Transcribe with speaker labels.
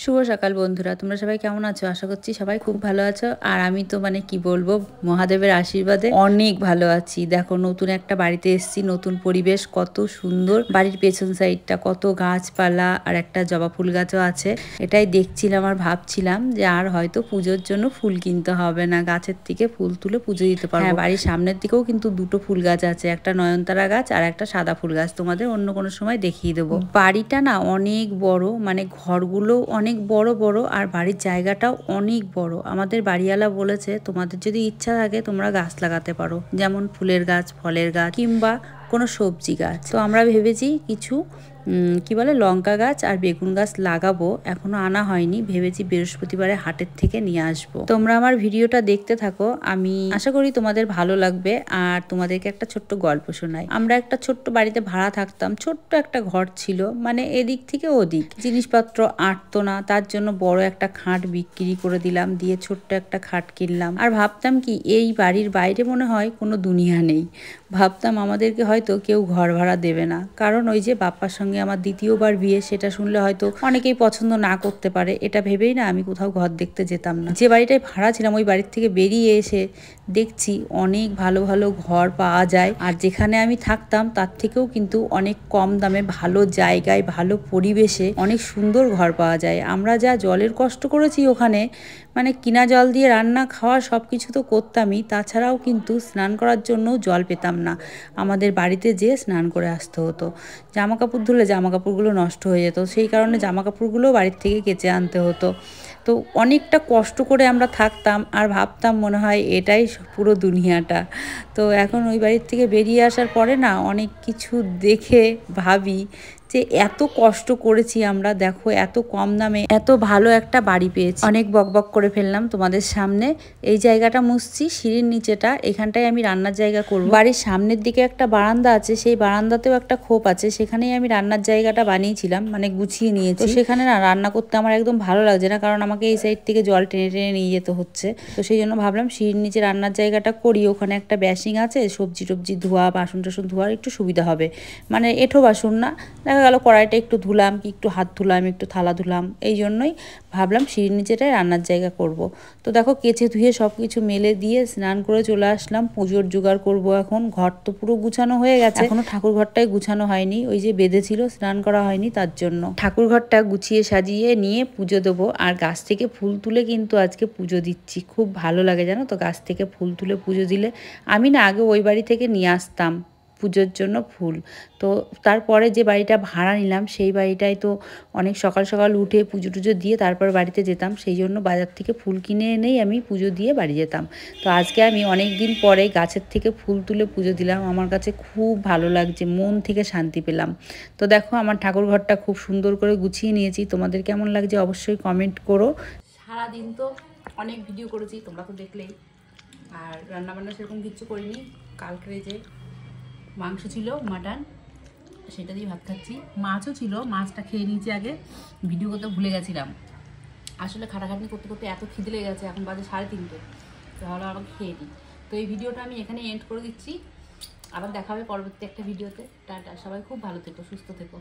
Speaker 1: শুভ সকাল বন্ধুরা, তোমরা সবাই কেমন আছো? আশা করছি সবাই খুব ভালো আছো। আর আমি তো কি বলবো, মহাদেবের আশীর্বাদে অনেক ভালো আছি। দেখো, নতুন একটা বাড়িতে এসেছি, নতুন পরিবেশ, কত সুন্দর। বাড়ির পেছন সাইডটা কত গাছপালা আর একটা জবা ফুল গাছও আছে। এটাই দেখছিলাম আর ভাবছিলাম যে আর হয়তো পুজোর জন্য ফুল কিনতে হবে না, গাছের থেকে ফুল তুলে পুজো দিতে পারবো। হ্যাঁ, বাড়ির সামনের দিকেও কিন্তু দুটো ফুল গাছ আছে, একটা নয়নতারা গাছ আর একটা সাদা ফুল গাছ। তোমাদের অন্য কোনো সময় দেখিয়ে দেবো। বাড়িটা না অনেক বড়, ঘরগুলো অনেক বড় বড় আর বাড়ির জায়গাটাও অনেক বড়। আমাদের বাড়িওয়ালা বলেছে তোমাদের যদি ইচ্ছা থাকে তোমরা গাছ লাগাতে পারো, যেমন ফুলের গাছ, ফলের গাছ কিংবা কোনো সবজি গাছ। তো আমরা ভেবেছি কিছু কি বলে লঙ্কা গাছ আর বেগুন গাছ লাগাবো। এখনো আনা হয়নি, ভেবেছি বৃহস্পতিবারে হাটের থেকে নিয়ে আসবো। তোমরা আমার ভিডিওটা দেখতে থাকো, আমি আশা করি তোমাদের ভালো লাগবে। আর তোমাদেরকে একটা ছোট্ট গল্প শোনাই। আমরা একটা ছোট্ট বাড়িতে ভাড়া থাকতাম, ছোট্ট একটা ঘর ছিল, এদিক থেকে ওদিক জিনিসপত্র আটতো না, তার জন্য বড় একটা খাট বিক্রি করে দিলাম, দিয়ে ছোট্ট একটা খাট কিনলাম। আর ভাবতাম কি এই বাড়ির বাইরে মনে হয় কোনো দুনিয়া নেই। ভাবতাম আমাদেরকে হয়তো কেউ ঘর ভাড়া দেবে না, কারণ ওই যে বাপ্পার সঙ্গে আমার দ্বিতীয়বার বিয়ে, সেটা শুনলে হয়তো অনেকেই পছন্দ না করতে পারে। এটা ভেবেই না আমি কোথাও ঘর দেখতে যেতাম না। যে বাড়িটায় ভাড়া ছিলাম ওই বাড়ির থেকে বেরিয়ে এসে দেখছি অনেক ভালো ভালো ঘর পাওয়া যায়। আর যেখানে আমি থাকতাম তার থেকেও কিন্তু অনেক কম দামে, ভালো জায়গায়, ভালো পরিবেশে অনেক সুন্দর ঘর পাওয়া যায়। আমরা যা জলের কষ্ট করেছি ওখানে, কিনা জল দিয়ে রান্না খাওয়া সব কিছু তো করতামই, তাছাড়াও কিন্তু স্নান করার জন্য জল পেতাম না। আমাদের বাড়িতে যেয়ে স্নান করে আসতে হতো। জামা কাপড় ধুলে জামা কাপড়গুলো নষ্ট হয়ে যেত, সেই কারণে জামা কাপড়গুলো বাড়ির থেকে কেচে আনতে হতো। তো অনেকটা কষ্ট করে আমরা থাকতাম আর ভাবতাম মনে হয় এটাই পুরো দুনিয়াটা। তো এখন ওই বাড়ির থেকে বেরিয়ে আসার পরে না অনেক কিছু দেখে ভাবি যে এত কষ্ট করেছি আমরা, দেখো এত কম দামে এত ভালো একটা বাড়ি পেয়েছি। অনেক বকবক করে ফেললাম তোমাদের সামনে। এই জায়গাটা মুছছি, সিঁড়ির নিচেটা, এখানটায় আমি রান্নার জায়গা করব। বাড়ির সামনের দিকে একটা বারান্দা আছে, সেই বারান্দাতেও একটা খোপ আছে, সেখানেই আমি রান্নার জায়গাটা বানিয়েছিলাম, গুছিয়ে নিয়েছি। তো সেখানে না রান্না করতে আমার একদম ভালো লাগছে না, কারণ আমাকে এই সাইড থেকে জল টেনে টেনে নিয়ে যেতে হচ্ছে। তো সেই জন্য ভাবলাম সিঁড়ির নিচে রান্নার জায়গাটা করি, ওখানে একটা বেসিং আছে, সবজি টবজি ধোয়া, বাসন টাসন ধোয়ার একটু সুবিধা হবে। এঁঠো বাসন না, দেখা গেল কড়াইটা একটু ধুলাম, কি একটু হাত ধুলাম, একটু থালা ধুলাম, এই জন্যই ভাবলাম সিঁড়ির নিচেটাই রান্নার জায়গা করব। তো দেখো কেচে ধুয়ে সব কিছু মেলে দিয়ে স্নান করে চলে আসলাম, পুজোর জোগাড় করব এখন। ঘর তো পুরো গুছানো হয়ে গেছে, এখনো ঠাকুর ঘরটাই গুছানো হয়নি, ওই যে বেঁধেছিল স্নান করা হয়নি তার জন্য। ঠাকুর ঘরটা গুছিয়ে সাজিয়ে নিয়ে পুজো দেবো। আর গাছ থেকে ফুল তুলে কিন্তু আজকে পুজো দিচ্ছি, খুব ভালো লাগে জানো তো গাছ থেকে ফুল তুলে পুজো দিলে। আমি না আগে ওই বাড়ি থেকে নিয়ে আসতাম পুজোর জন্য ফুল। তো তারপরে যে বাড়িটা ভাড়া নিলাম সেই বাড়িটায় তো অনেক সকাল সকাল উঠে পুজো টুজো দিয়ে তারপর বাড়িতে যেতাম, সেই জন্য বাজার থেকে ফুল কিনে এনেই আমি পুজো দিয়ে বাড়ি যেতাম। তো আজকে আমি অনেক দিন পরে গাছের থেকে ফুল তুলে পুজো দিলাম, আমার কাছে খুব ভালো লাগছে, মন থেকে শান্তি পেলাম। তো দেখো আমার ঠাকুর ঘরটা খুব সুন্দর করে গুছিয়ে নিয়েছি, তোমাদের কেমন লাগছে অবশ্যই কমেন্ট করো। সারাদিন তো অনেক ভিডিও করেছি, তোমরা তো দেখলেই। আর রান্নাবান্না সেরকম কিচ্ছু করিনি। কালকে যে মাংস ছিল, মাটন, সেটা দিয়ে ভাত খাচ্ছি। মাছও ছিল, মাছটা খেয়ে নিয়েছি আগে, ভিডিও করতে ভুলে গেছিলাম। আসলে খাটাখাটনি করতে করতে এত খিদে লেগে গেছে, এখন বাজে 3:30, তাহলে আমাকে খেয়ে নিই। তো এই ভিডিওটা আমি এখানে এন্ড করে দিচ্ছি, আবার দেখা হবে পরবর্তী একটা ভিডিওতে। টাটা, সবাই খুব ভালো থেকো, সুস্থ থেকো।